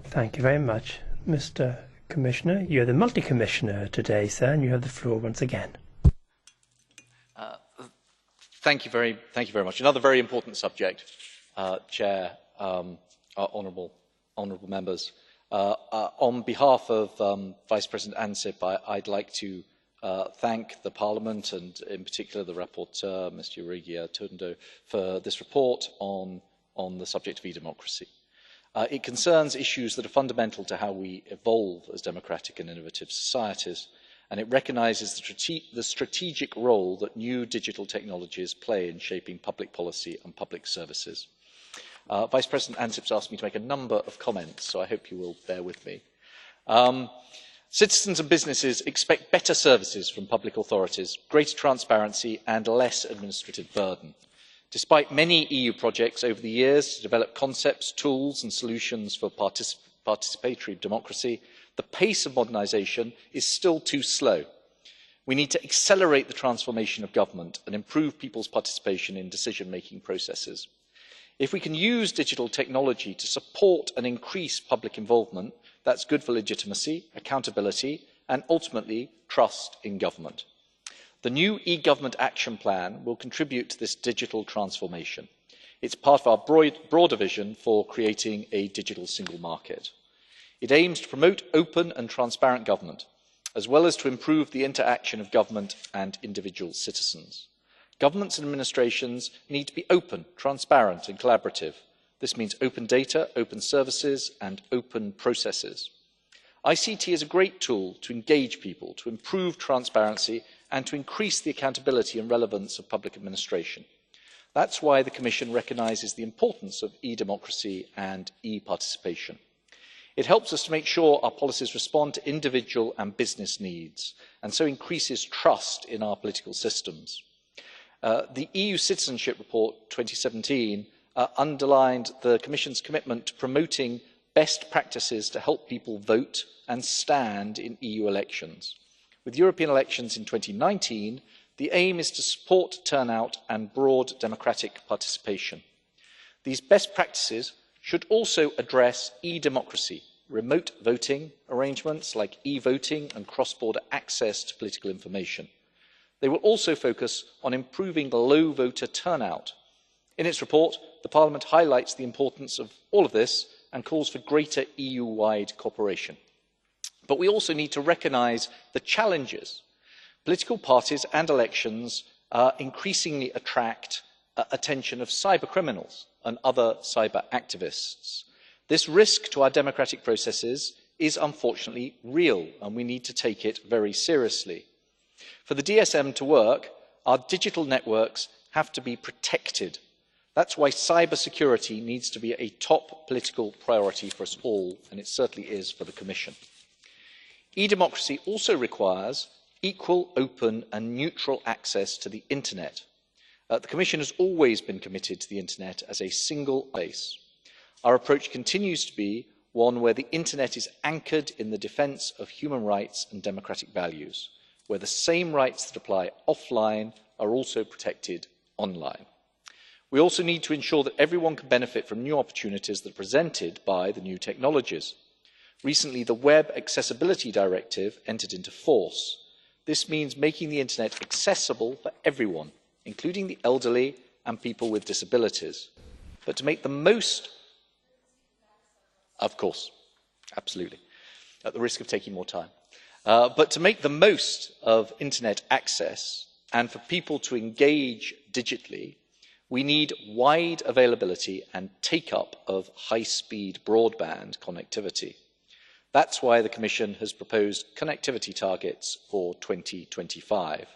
Thank you very much, Mr. Commissioner. You're the multi-commissioner today, sir, and you have the floor once again. Thank you very much. Another very important subject, Chair, honourable members. On behalf of Vice President Ansip, I'd like to thank the Parliament and, in particular, the rapporteur, Mr. Urigi Tundo, for this report on the subject of e-democracy. It concerns issues that are fundamental to how we evolve as democratic and innovative societies, and it recognises the strategic role that new digital technologies play in shaping public policy and public services. Vice President Ansip has asked me to make a number of comments, so I hope you will bear with me. Citizens and businesses expect better services from public authorities, greater transparency and less administrative burden. Despite many EU projects over the years to develop concepts, tools and solutions for participatory democracy, the pace of modernisation is still too slow. We need to accelerate the transformation of government and improve people's participation in decision-making processes. If we can use digital technology to support and increase public involvement, that's good for legitimacy, accountability and ultimately trust in government. The new e-government action plan will contribute to this digital transformation. It's part of our broader vision for creating a digital single market. It aims to promote open and transparent government, as well as to improve the interaction of government and individual citizens. Governments and administrations need to be open, transparent and collaborative. This means open data, open services and open processes. ICT is a great tool to engage people, to improve transparency and to increase the accountability and relevance of public administration. That's why the Commission recognises the importance of e-democracy and e-participation. It helps us to make sure our policies respond to individual and business needs, and so increases trust in our political systems. The EU Citizenship Report 2017 underlined the Commission's commitment to promoting best practices to help people vote and stand in EU elections. With European elections in 2019, the aim is to support turnout and broad democratic participation. These best practices should also address e-democracy, remote voting arrangements like e-voting and cross-border access to political information. They will also focus on improving low voter turnout. In its report, the Parliament highlights the importance of all of this and calls for greater EU-wide cooperation. But we also need to recognise the challenges. Political parties and elections increasingly attract attention of cybercriminals and other cyber activists. This risk to our democratic processes is unfortunately real, and we need to take it very seriously. For the DSM to work, our digital networks have to be protected. That's why cybersecurity needs to be a top political priority for us all, and it certainly is for the Commission. E-democracy also requires equal, open and neutral access to the internet. The Commission has always been committed to the internet as a single place. Our approach continues to be one where the internet is anchored in the defence of human rights and democratic values, where the same rights that apply offline are also protected online. We also need to ensure that everyone can benefit from new opportunities that are presented by the new technologies. Recently, the Web Accessibility Directive entered into force. This means making the internet accessible for everyone, including the elderly and people with disabilities. But to make the most, of course, absolutely, at the risk of taking more time, but to make the most of internet access and for people to engage digitally, we need wide availability and take-up of high-speed broadband connectivity. That's why the Commission has proposed connectivity targets for 2025.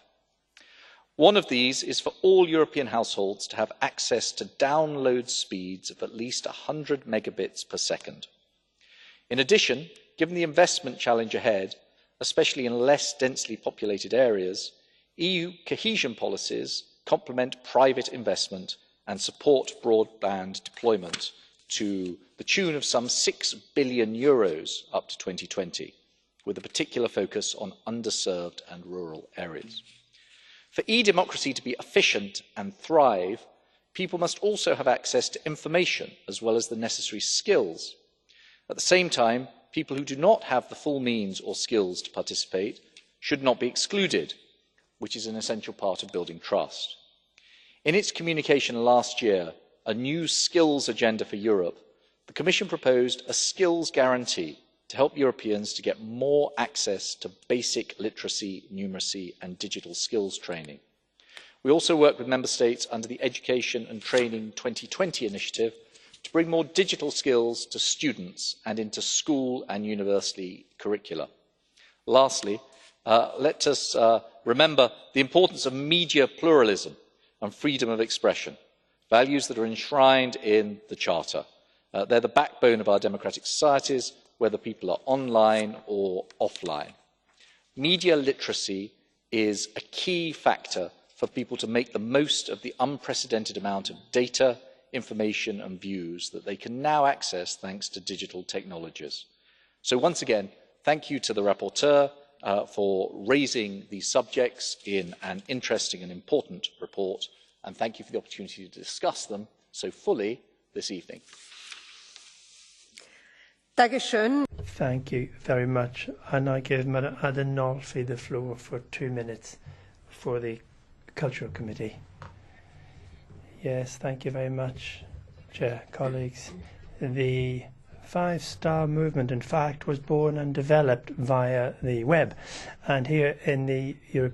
One of these is for all European households to have access to download speeds of at least 100 megabits per second. In addition, given the investment challenge ahead, especially in less densely populated areas, EU cohesion policies complement private investment and support broadband deployment to the tune of some €6 billion up to 2020, with a particular focus on underserved and rural areas. For e-democracy to be efficient and thrive, People must also have access to information as well as the necessary skills. At the same time, people who do not have the full means or skills to participate should not be excluded, which is an essential part of building trust. In its communication last year, A New Skills Agenda for Europe, the Commission proposed a skills guarantee to help Europeans to get more access to basic literacy, numeracy and digital skills training. We also work with Member States under the Education and Training 2020 initiative to bring more digital skills to students and into school and university curricula. Lastly, let us remember the importance of media pluralism and freedom of expression, values that are enshrined in the Charter. They're the backbone of our democratic societies, whether people are online or offline. Media literacy is a key factor for people to make the most of the unprecedented amount of data, information and views that they can now access thanks to digital technologies. So once again, thank you to the rapporteur for raising these subjects in an interesting and important report, and thank you for the opportunity to discuss them so fully this evening. Thank you very much. And I give Madam Adinolfi the floor for 2 minutes for the Cultural Committee. Yes, thank you very much, Chair, colleagues. The Five-Star Movement, in fact, was born and developed via the web. And here in the European